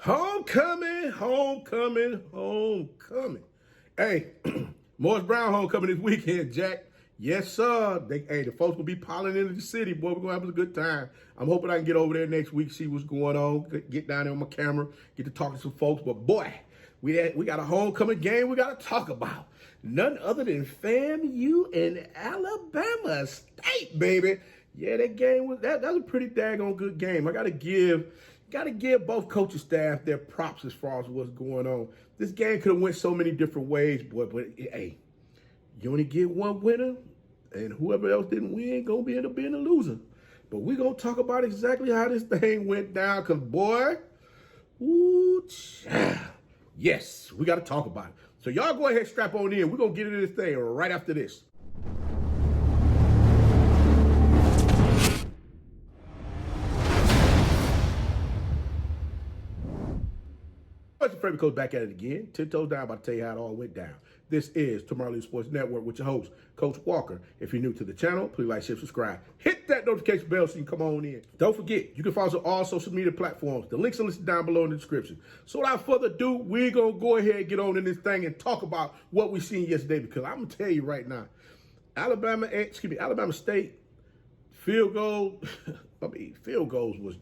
Homecoming, homecoming, homecoming. Hey, Morris Brown homecoming this weekend, Jack. Yes, sir. The folks will be piling into the city, boy. We're going to have a good time. I'm hoping I can get over there next week, see what's going on, get down there on my camera, get to talk to some folks. But, boy, we got a homecoming game we got to talk about. None other than FAMU and Alabama State, baby. Yeah, that game was that was a pretty daggone good game. I got to give both coaching staff their props as far as what's going on. This game could have went so many different ways, boy. But hey, you only get one winner, and whoever else didn't win gonna end up being a loser. But we're gonna talk about exactly how this thing went down, cause boy, ooh, child. Yes, we got to talk about it. So y'all go ahead, strap on in. We're gonna get into this thing right after this. What's your favorite coach back at it again? 10 toes down, about to tell you how it all went down. This is Tomorrow League Sports Network with your host, Coach Walker. If you're new to the channel, please like, share, subscribe. Hit that notification bell so you can come on in. Don't forget, you can follow us on all social media platforms. The links are listed down below in the description. So without further ado, we're going to go ahead and get on in this thing and talk about what we seen yesterday, because I'm going to tell you right now, Alabama State field goal, field goals was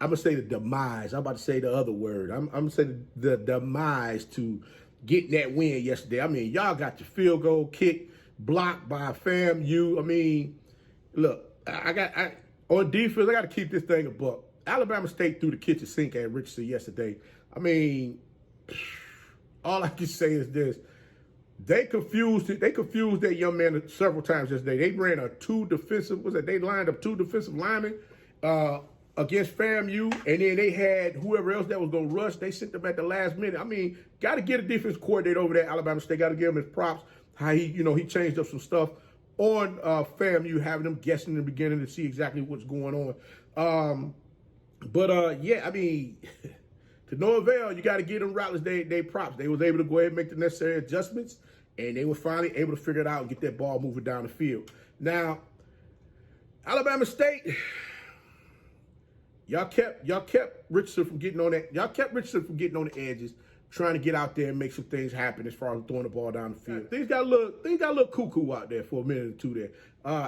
I'm going to say the demise. I'm about to say the other word. I'm going to say the demise to getting that win yesterday. I mean, y'all got your field goal kick blocked by FAMU. I mean, look, on defense, I got to keep this thing a buck. Alabama State threw the kitchen sink at Richardson yesterday. I mean, all I can say is this. They confused that young man several times yesterday. They ran they lined up two defensive linemen, against FAMU, and then they had whoever else that was going to rush. They sent them at the last minute. I mean, got to get a defense coordinator over there, Alabama State. Got to give him his props. How he changed up some stuff on FAMU, having them guessing in the beginning to see exactly what's going on. Yeah, I mean, to no avail. You got to give them Rattlers they props. They was able to go ahead and make the necessary adjustments, and they were finally able to figure it out and get that ball moving down the field. Now, Alabama State. Y'all kept Richardson from getting on that. Y'all kept Richardson from getting on the edges, trying to get out there and make some things happen as far as throwing the ball down the field. Things got a little cuckoo out there for a minute or two there.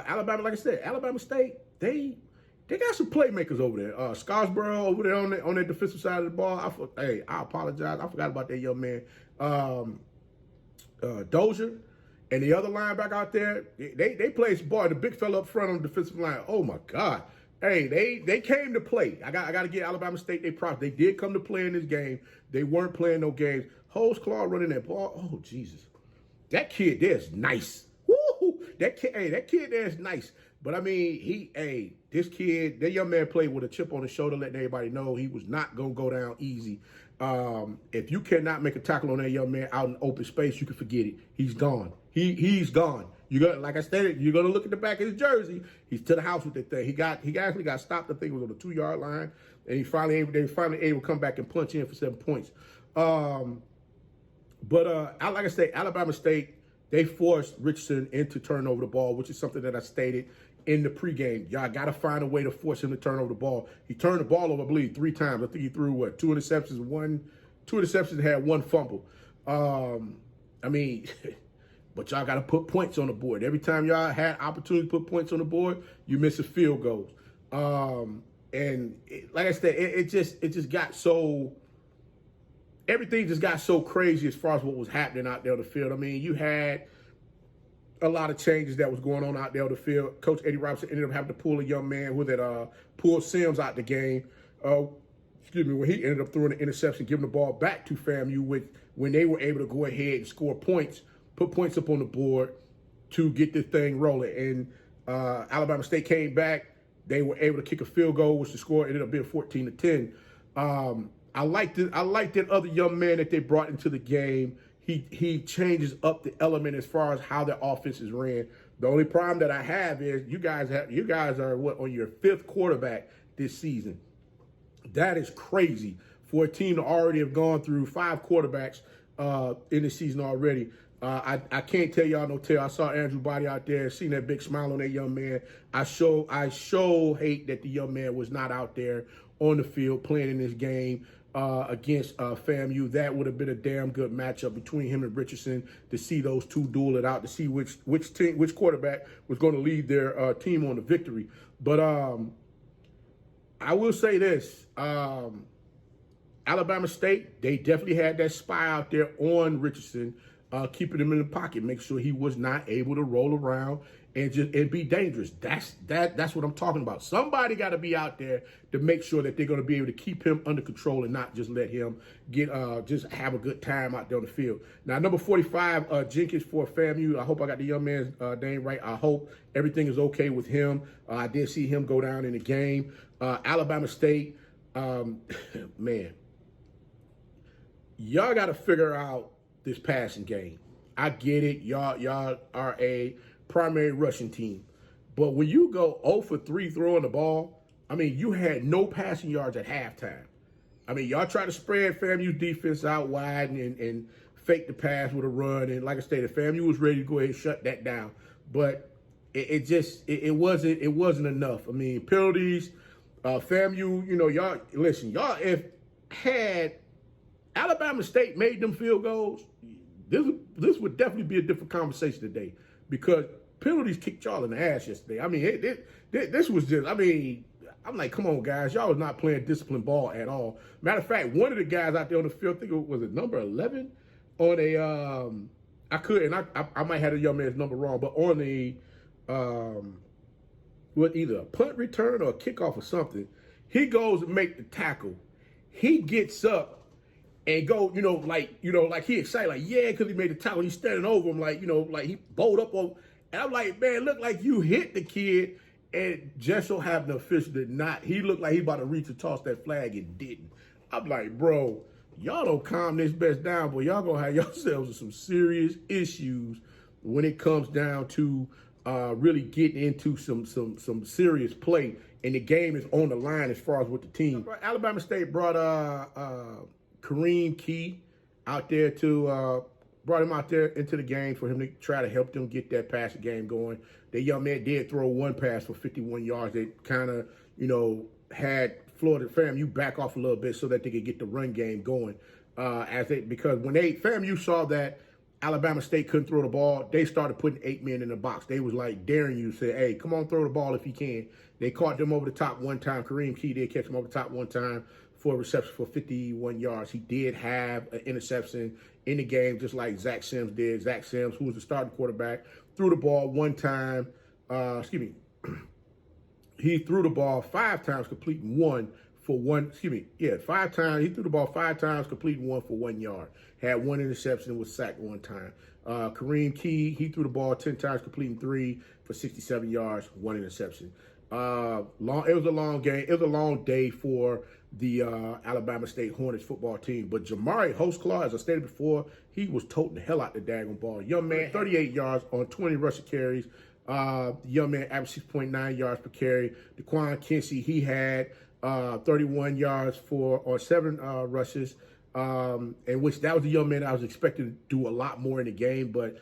Alabama, like I said, Alabama State, they got some playmakers over there. Scarsborough over there on that defensive side of the ball. I apologize. I forgot about that young man. Dozier and the other linebacker out there. They played some ball. The big fella up front on the defensive line. Oh my God. Hey, they came to play. I got to give Alabama State their props. They did come to play in this game. They weren't playing no games. Hose Claw running that ball. Oh, Jesus. That kid there's nice. Woo! That kid there's nice. But, I mean, that young man played with a chip on his shoulder, letting everybody know he was not going to go down easy. If you cannot make a tackle on that young man out in open space, you can forget it. He's gone. He's gone. Like I stated, you're gonna look at the back of his jersey. He's to the house with that thing. He actually got stopped. I think it was on the 2-yard line, and they finally able to come back and punch in for 7 points. Like I said, Alabama State, they forced Richardson into turn over the ball, which is something that I stated in the pregame. Y'all got to find a way to force him to turn over the ball. He turned the ball over, I believe, 3 times. I think he threw two interceptions and had 1 fumble. I mean. But y'all got to put points on the board. Every time y'all had opportunity to put points on the board, you miss a field goals. Like I said, it just got so, everything just got so crazy as far as what was happening out there on the field. I mean, you had a lot of changes that was going on out there on the field. Coach Eddie Robinson ended up having to pull a young man pull Sims out the game. When he ended up throwing an interception, giving the ball back to FAMU when they were able to go ahead and score points. Put points up on the board to get this thing rolling. And Alabama State came back. They were able to kick a field goal, which the score ended up being 14-10. I liked that other young man that they brought into the game. He changes up the element as far as how their offenses ran. The only problem that I have is you guys are on your 5th quarterback this season. That is crazy for a team to already have gone through 5 quarterbacks in the season already. I can't tell y'all no tale. I saw Andrew Body out there, seen that big smile on that young man. I show hate that the young man was not out there on the field playing in this game against FAMU. That would have been a damn good matchup between him and Richardson to see those two duel it out, to see which quarterback was going to lead their team on the victory. But I will say this. Alabama State, they definitely had that spy out there on Richardson, keeping him in the pocket, make sure he was not able to roll around and be dangerous. That's what I'm talking about. Somebody got to be out there to make sure that they're going to be able to keep him under control and not just let him get just have a good time out there on the field. Now, number 45, Jenkins for FAMU. I hope I got the young man's name right. I hope everything is okay with him. I did see him go down in the game. Alabama State, man, y'all got to figure out this passing game. I get it. Y'all are a primary rushing team. But when you go 0 for 3 throwing the ball, I mean, you had no passing yards at halftime. I mean, y'all try to spread FAMU's defense out wide and fake the pass with a run. And like I stated, FAMU was ready to go ahead and shut that down. But it wasn't enough. I mean, penalties, FAMU, y'all, listen, y'all, if had Alabama State made them field goals, this would definitely be a different conversation today, because penalties kicked y'all in the ass yesterday. I mean, this was just, I mean, I'm like, come on, guys. Y'all was not playing disciplined ball at all. Matter of fact, one of the guys out there on the field, I think it was number 11 on a, I might have the young man's number wrong, but on the, either a punt return or a kickoff or something, he goes and make the tackle. He gets up and go, like he excited, like, yeah, because he made the tackle. He's standing over him, like, like he bowled up on. And I'm like, man, look like you hit the kid, and just so happened the official did not. He looked like he about to reach and toss that flag and didn't. I'm like, bro, y'all don't calm this mess down, but y'all gonna have yourselves some serious issues when it comes down to really getting into some serious play, and the game is on the line as far as with the team. Alabama State brought Kareem Key out there brought him out there into the game for him to try to help them get that passing game going. That young man did throw one pass for 51 yards. They kind of, had Florida FAMU back off a little bit so that they could get the run game going. Because when FAMU saw that Alabama State couldn't throw the ball, they started putting 8 men in the box. They was like daring you, say, hey, come on, throw the ball if you can. They caught them over the top one time. Kareem Key did catch them over the top one time for a reception for 51 yards. He did have an interception in the game, just like Zach Sims did. Zach Sims, who was the starting quarterback, threw the ball one time. He threw the ball 5 times, completing one for one. 5 times. He threw the ball 5 times, completing one for 1 yard. Had one interception and was sacked one time. Kareem Key, he threw the ball 10 times, completing 3 for 67 yards, 1 interception. It was a long game. It was a long day for the Alabama State Hornets football team. But Jamari Hostclaw, as I stated before, he was toting the hell out the daggone ball. Young man, 38 yards on 20 rushing carries. The young man averaged 6.9 yards per carry. DeQuan Kinsey, he had 31 yards on 7 rushes, and which that was the young man I was expecting to do a lot more in the game. But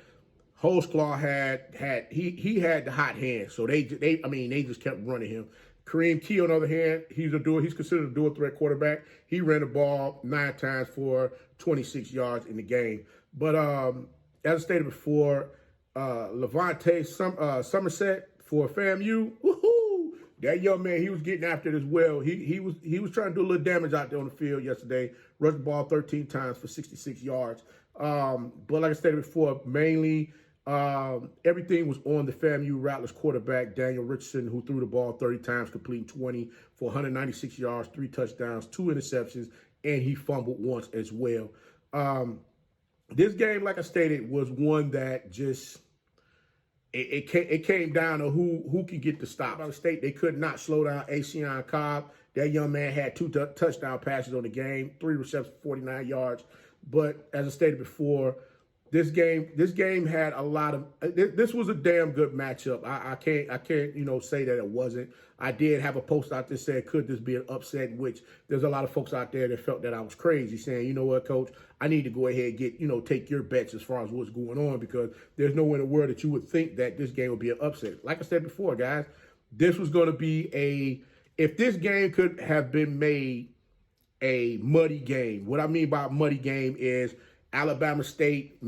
Hostclaw had the hot hand, so they just kept running him. Kareem Key, on the other hand, he's considered a dual threat quarterback. He ran the ball 9 times for 26 yards in the game. But as I stated before, Levante Somerset for FAMU, woohoo! That young man, he was getting after it as well. He was trying to do a little damage out there on the field yesterday. Rushed the ball 13 times for 66 yards. But like I stated before, mainly everything was on the FAMU Rattlers quarterback, Daniel Richardson, who threw the ball 30 times, completing 20 for 196 yards, 3 touchdowns, 2 interceptions, and he fumbled once as well. This game, like I stated, was one that just it came down to who can get the stop. Out of state, they could not slow down Acion Cobb. That young man had 2 touchdown passes on the game, 3 receptions, 49 yards. But as I stated before, this game had a lot of. This was a damn good matchup. I can't say that it wasn't. I did have a post out there saying, could this be an upset? In which there's a lot of folks out there that felt that I was crazy, saying, you know what, Coach, I need to go ahead and take your bets as far as what's going on, because there's no way in the world that you would think that this game would be an upset. Like I said before, guys, this was going to be if this game could have been made a muddy game, what I mean by muddy game is Alabama State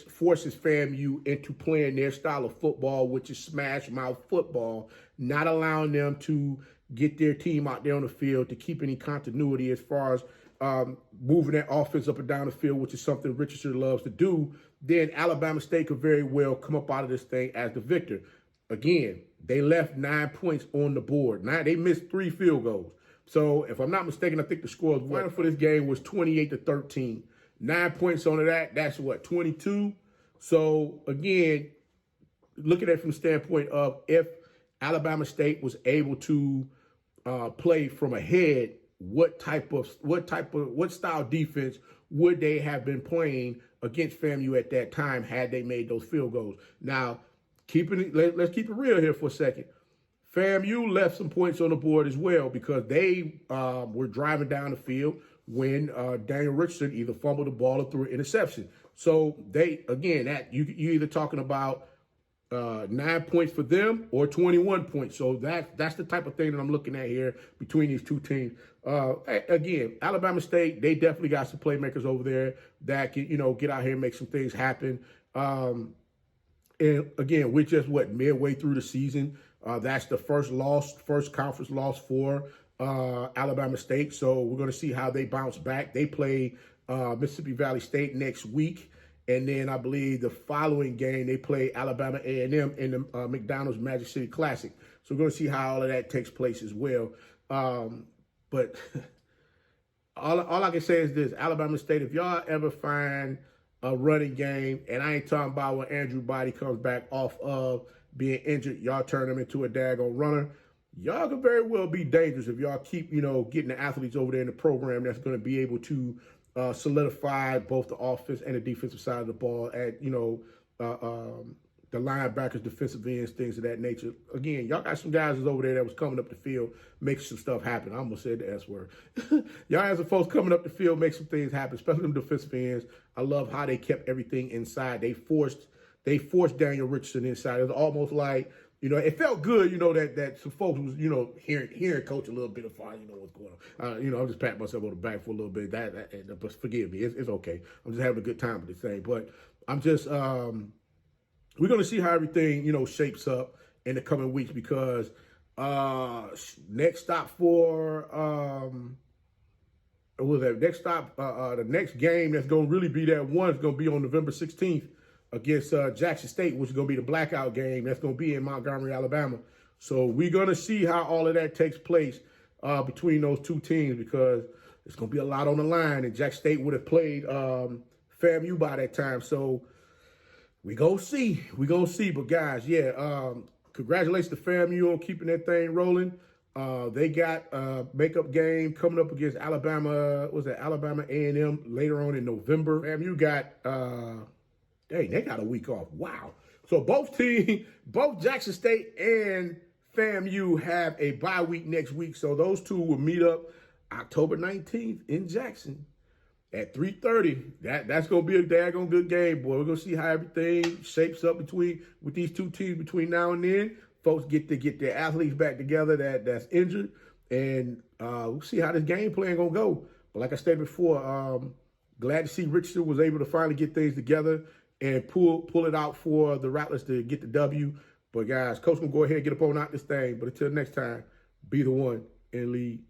forces FAMU into playing their style of football, which is smash mouth football, not allowing them to get their team out there on the field to keep any continuity as far as moving that offense up and down the field, which is something Richardson loves to do. Then Alabama State could very well come up out of this thing as the victor. Again, they left 9 points on the board. They missed 3 field goals. So if I'm not mistaken, I think the score for this game was 28-13. 9 points on that, that's what, 22? So again, looking at it from the standpoint of if Alabama State was able to play from ahead, what style defense would they have been playing against FAMU at that time had they made those field goals? Now, let's keep it real here for a second. FAMU left some points on the board as well because they were driving down the field when Daniel Richardson either fumbled the ball or threw an interception. So you're either talking about 9 points for them or 21 points. So that's the type of thing that I'm looking at here between these two teams. Again, Alabama State, they definitely got some playmakers over there that can, get out here and make some things happen. And again, we're just midway through the season. That's the first conference loss for Alabama State. So we're going to see how they bounce back. They play Mississippi Valley State next week. And then I believe the following game, they play Alabama A&M in the McDonald's Magic City Classic. So we're going to see how all of that takes place as well. But all I can say is this, Alabama State, if y'all ever find a running game, and I ain't talking about when Andrew Body comes back off of being injured, y'all turn him into a daggone runner, y'all could very well be dangerous if y'all keep, getting the athletes over there in the program that's going to be able to solidify both the offense and the defensive side of the ball at, the linebackers, defensive ends, things of that nature. Again, y'all got some guys that's over there that was coming up the field, making some stuff happen. I almost said the S word. Y'all have some folks coming up the field, make some things happen, especially them defensive ends. I love how they kept everything inside. They forced Daniel Richardson inside. It was almost like, it felt good, that some folks was, hearing Coach a little bit of fire, what's going on. I'm just patting myself on the back for a little bit. But forgive me, it's okay. I'm just having a good time with this thing. But I'm just, we're going to see how everything, shapes up in the coming weeks because next stop for, the next game that's going to really be that one is going to be on November 16th. Against Jackson State, which is going to be the blackout game. That's going to be in Montgomery, Alabama. So we're going to see how all of that takes place between those two teams because it's going to be a lot on the line. And Jackson State would have played FAMU by that time. So we're going to see. We're going to see. But, guys, congratulations to FAMU on keeping that thing rolling. They got a makeup game coming up against Alabama. Alabama A&M later on in November. FAMU got they got a week off. Wow. So both Jackson State and FAMU have a bye week next week. So those two will meet up October 19th in Jackson at 3:30. That's going to be a daggone good game, boy. We're going to see how everything shapes up with these two teams between now and then. Folks get their athletes back together that's injured. And we'll see how this game plan going to go. But like I said before, glad to see Richardson was able to finally get things together and pull it out for the Rattlers to get the W. But, guys, Coach going to go ahead and get up on out this thing. But until next time, be the one and lead.